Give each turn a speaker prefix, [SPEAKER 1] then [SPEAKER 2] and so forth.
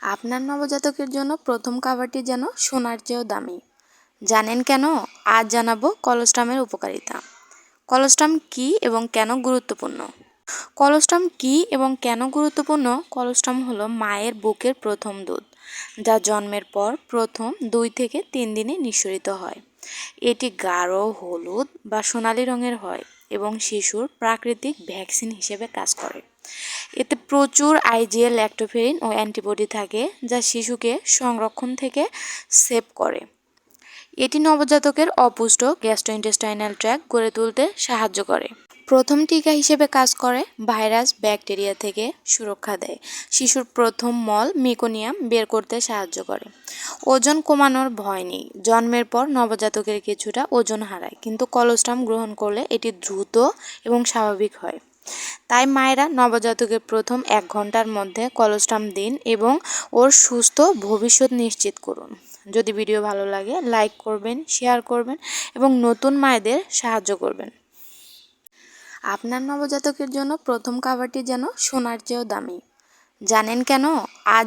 [SPEAKER 1] আপনার নবজাতকের জন্য প্রথম খাবারটি যেন সোনার চেয়েও দামি। জানেন কেন? আজ জানাবো কলোস্ট্রামের উপকারিতা। কলোস্ট্রাম কী এবং কেন গুরুত্বপূর্ণ? কলোস্ট্রাম কী এবং কেন গুরুত্বপূর্ণ? কলোস্ট্রাম হলো মায়ের বুকের প্রথম দুধ, যা জন্মের পর প্রথম 2 থেকে 3 দিনে নিঃসরিত হয়। এটি গাঢ় হলুদ বা সোনালী রঙের হয় এবং শিশুর প্রাকৃতিক ভ্যাকসিন হিসেবে কাজ করে। এতে প্রচুর আইজিএল, ল্যাক্টোফেরিন ও অ্যান্টিবডি থাকে, যা শিশুকে সংরক্ষণ থেকে সেভ করে। এটি নবজাতকের অপুষ্ট গ্যাস্ট্রোইন্টেস্টাইনাল ট্র্যাক্ট গড়ে তুলতে সাহায্য করে। প্রথম টিকা হিসেবে কাজ করে, ভাইরাস, ব্যাকটেরিয়া থেকে সুরক্ষা দেয়। শিশুর প্রথম মল, মেকোনিয়াম বের করতে সাহায্য করে। ওজন কমানোর ভয় নেই। জন্মের পর নবজাতকের কিছুটা ওজন হারায়, কিন্তু কলোস্ট্রাম গ্রহণ করলে এটি দ্রুত এবং স্বাভাবিক হয়। তাই মায়েরা নবজাতকের প্রথম 1 ঘন্টার মধ্যে কলোস্ট্রাম দিন এবং ওর সুস্থ ভবিষ্যৎ নিশ্চিত করুন। যদি ভিডিও ভালো লাগে লাইক করবেন, শেয়ার করবেন এবং নতুন মায়েদের সাহায্য করবেন। আপনার নবজাতকের জন্য প্রথম খাবারটি যেন সোনার চেয়েও দামি। জানেন কেন? আজ